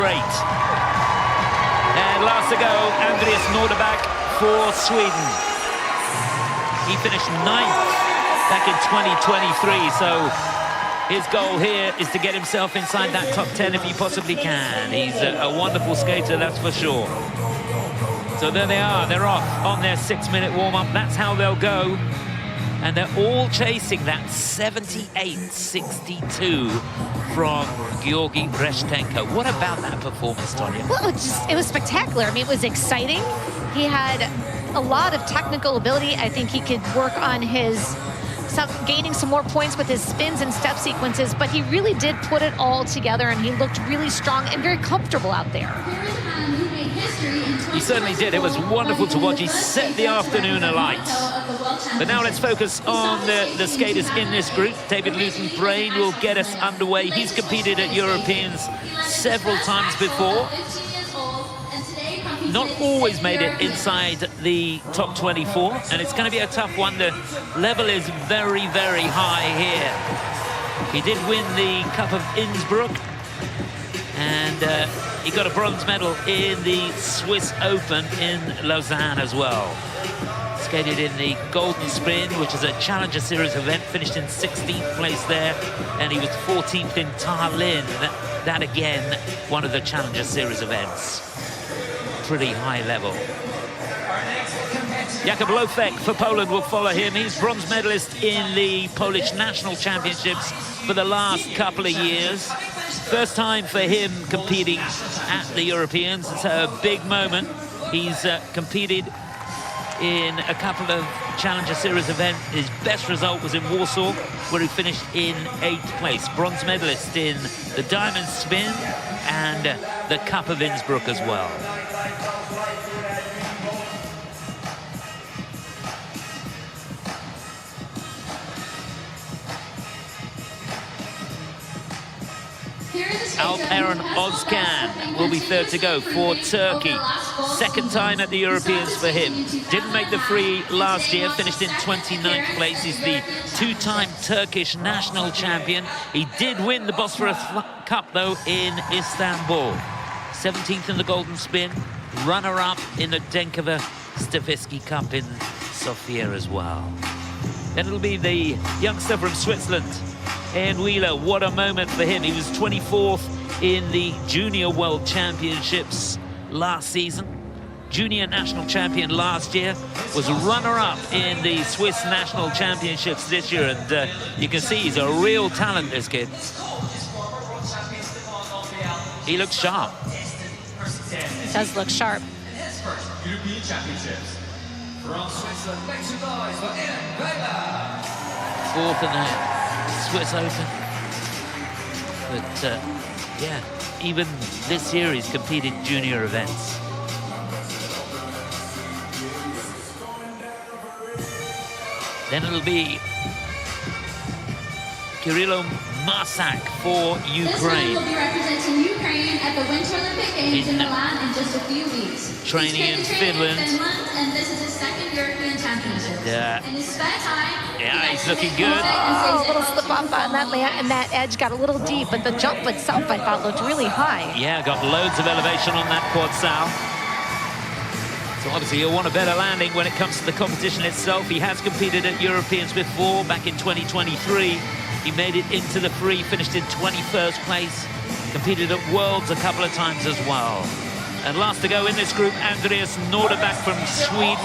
Great. And last to go, Andreas Nordebäck for Sweden. He finished 9th back in 2023, so his goal here is to get himself inside that top 10 if he possibly can. He's a wonderful skater, that's for sure. So there they are, they're off on their 6-minute warm-up. That's how they'll go. And they're all chasing that 78.62 from Georgi Breshtenko. What about that performance, Tonya? Well, it was spectacular. I mean, it was exciting. He had a lot of technical ability. I think he could work on gaining some more points with his spins and step sequences, but he really did put it all together, and he looked really strong and very comfortable out there. He certainly did. It was wonderful to watch. He set the afternoon alight. But now let's focus on the skaters in this group. David Luton-Brain will get us underway. He's competed at Europeans several times before. Not always made it inside the top 24, and it's going to be a tough one. The level is very, very high here. He did win the Cup of Innsbruck, and he got a bronze medal in the Swiss Open in Lausanne as well. Skated in the Golden Sprint, which is a Challenger Series event, finished in 16th place there, and he was 14th in Tallinn. That again, one of the Challenger Series events. Pretty high level. Jakub Lofek for Poland will follow him. He's bronze medalist in the Polish National Championships for the last couple of years. First time for him competing at the Europeans. It's a big moment. He's competed in a couple of Challenger Series events. His best result was in Warsaw, where he finished in 8th place. Bronze medalist in the Diamond Spin and the Cup of Innsbruck as well. Alperen Özcan will be third to go for Turkey. Second time at the Europeans for him. Didn't make the free last year, finished in 29th place. He's the two-time Turkish national champion. He did win the Bosphorus Cup, though, in Istanbul. 17th in the Golden Spin, runner-up in the Denkova Stavisky Cup in Sofia as well. Then it'll be the youngster from Switzerland, Ian Wheeler. What a moment for him. He was 24th in the Junior World Championships last season. Junior National Champion last year. Was runner-up in the Swiss National Championships this year. And you can see he's a real talent, this kid. He looks sharp. He does look sharp. European Championships. From Switzerland, make some noise for Ian Wheeler. Fourth in the Swiss Open. But yeah, even this year he's competed junior events. Then it'll be Kirilo Marsak for Ukraine. This one will be representing Ukraine at the Winter Olympic Games in Milan in just a few weeks. Training in Finland. And this is his second European Championship. Yeah. In his spare time, He's looking good. Oh, a little slip up on that land, and that edge got a little deep, but the jump itself, I thought, looked really high. Yeah, got loads of elevation on that quad sow. So obviously he'll want a better landing when it comes to the competition itself. He has competed at Europeans before, back in 2023. He made it into the free, finished in 21st place. Competed at Worlds a couple of times as well. And last to go in this group, Andreas Nordebäck from Sweden,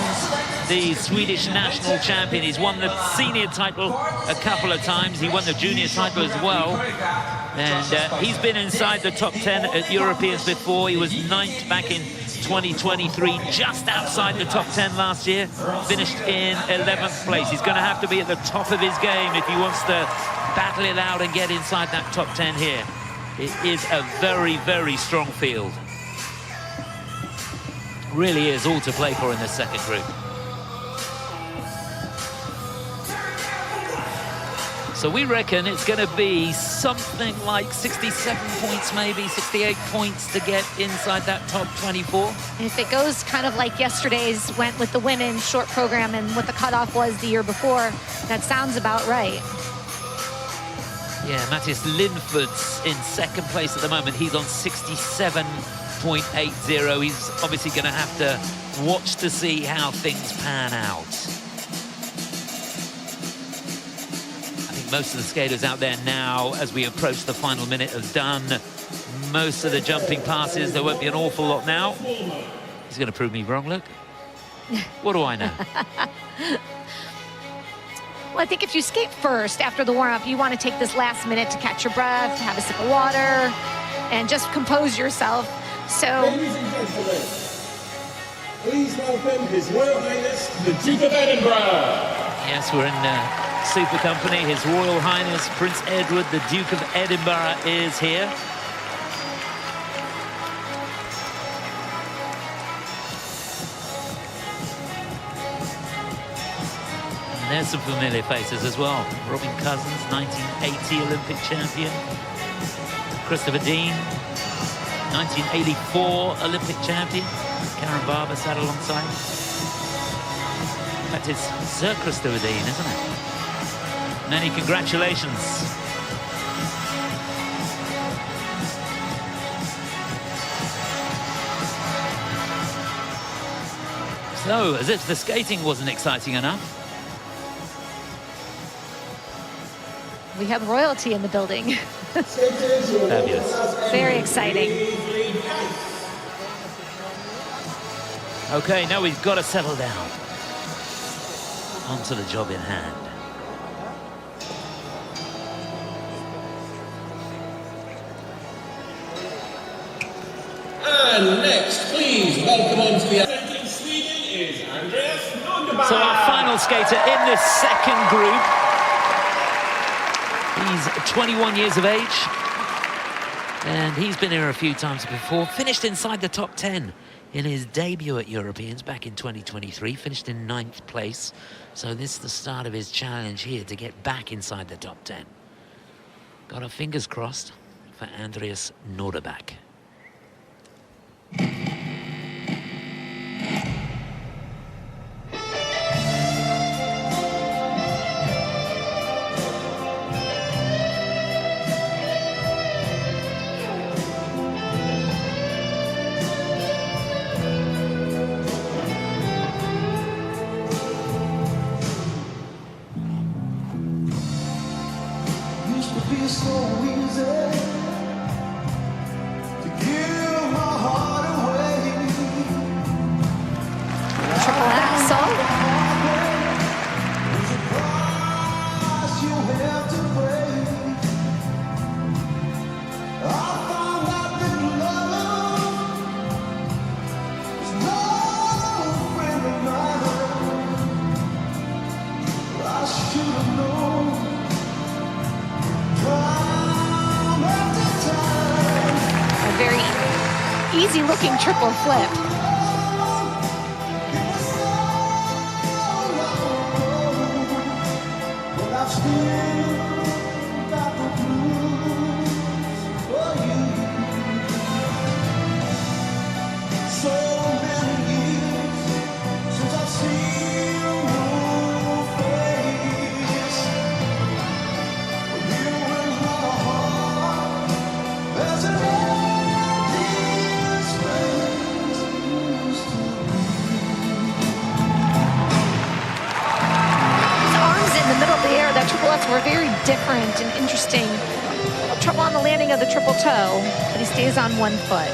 the Swedish national champion. He's won the senior title a couple of times. He won the junior title as well. And he's been inside the top 10 at Europeans before. He was 9th back in 2023, just outside the top 10 last year. Finished in 11th place. He's going to have to be at the top of his game if he wants to battle it out and get inside that top 10 here. It is a very, very strong field. Really is all to play for in this second group. So we reckon it's going to be something like 67 points, maybe 68 points to get inside that top 24. And if it goes kind of like yesterday's went with the women's short program and what the cutoff was the year before, that sounds about right. Yeah, Matthias Linford's in second place at the moment. He's on 67.80. He's obviously going to have to watch to see how things pan out. I think most of the skaters out there now, as we approach the final minute, have done most of the jumping passes. There won't be an awful lot now. He's going to prove me wrong, look. What do I know? Well, I think if you skate first after the warm-up, you want to take this last minute to catch your breath, have a sip of water, and just compose yourself. So, ladies and gentlemen, please welcome His Royal Highness, the Duke of Edinburgh. Yes, we're in super company. His Royal Highness Prince Edward, the Duke of Edinburgh, is here. And there's some familiar faces as well. Robin Cousins, 1980 Olympic champion. Christopher Dean, 1984 Olympic champion. Karen Barber sat alongside. In fact, it's Sir Christopher Dean, isn't it? Many congratulations. So, as if the skating wasn't exciting enough, we have royalty in the building. fabulous. Very exciting. Okay, now we've got to settle down. Onto the job in hand. And next, please welcome on to the representing Sweden is Andreas Nordebäck. So our final skater in this second group. He's 21 years of age, and he's been here a few times before. Finished inside the top 10 in his debut at Europeans back in 2023. Finished in 9th place. So this is the start of his challenge here to get back inside the top 10. Got our fingers crossed for Andreas Nordebäck. Easy-looking triple flip. Were very different and interesting. A little trouble on the landing of the triple toe, but he stays on one foot.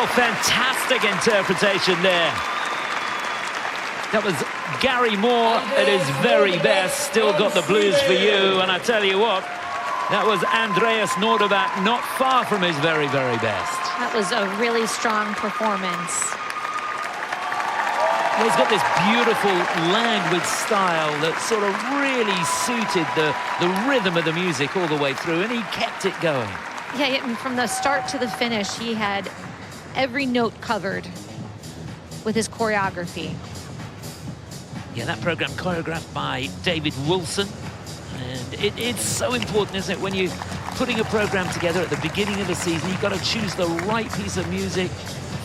Oh, fantastic interpretation there. That was Gary Moore at his very best. Still got the blues for you. And I tell you what, that was Andreas Nordebäck, not far from his very, very best. That was a really strong performance. Well, he's got this beautiful languid style that sort of really suited the rhythm of the music all the way through, and he kept it going. Yeah, and from the start to the finish, he had every note covered with his choreography. Yeah, that program choreographed by David Wilson. And it's so important, isn't it, when you're putting a program together at the beginning of the season, you've got to choose the right piece of music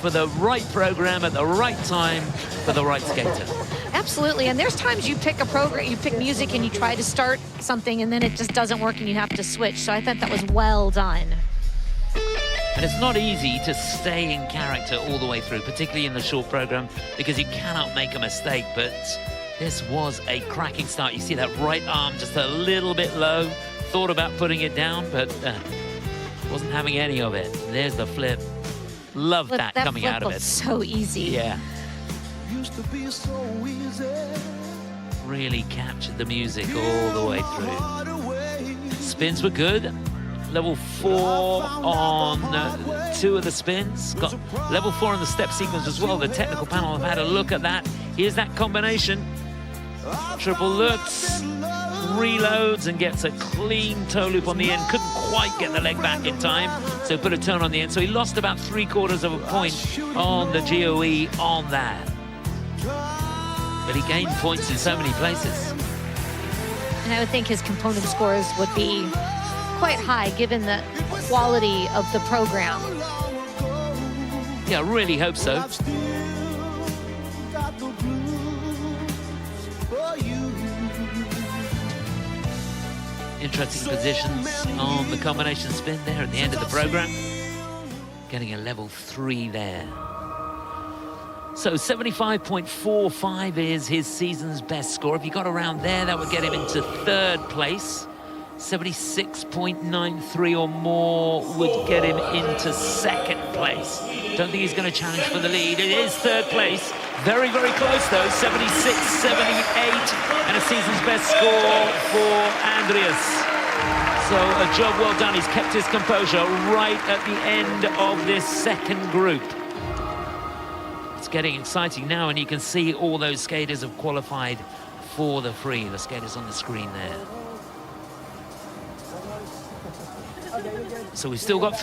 for the right program at the right time for the right skater. Absolutely, and there's times you pick a program, you pick music and you try to start something and then it just doesn't work and you have to switch. So I thought that was well done. And it's not easy to stay in character all the way through, particularly in the short program, because you cannot make a mistake, but this was a cracking start. You see that right arm just a little bit low. Thought about putting it down, but wasn't having any of it. There's the flip. Love that coming out of it. So easy. Yeah. Used to be so easy. Really captured the music all the way through. Spins were good. Level 4 on 2 of the spins. Got level 4 on the step sequence as well. The technical panel have had a look at that. Here's that combination. Triple looks, reloads, and gets a clean toe loop on the end. Couldn't quite get the leg back in time, so put a turn on the end. So he lost about 3/4 of a point on the GOE on that. But he gained points in so many places. And I would think his component scores would be quite high given the quality of the program. Yeah, I really hope so. Interesting positions on the combination spin there at the end of the program. Getting a level 3 there. So 75.45 is his season's best score. If he got around there, that would get him into 3rd place. 76.93 or more would get him into 2nd place. Don't think he's going to challenge for the lead. It is 3rd place. Very, very close, though. 76.78 and a season's best score for Andreas. So a job well done. He's kept his composure right at the end of this 2nd group. It's getting exciting now, and you can see all those skaters have qualified for the free. The skaters on the screen there. So we've still got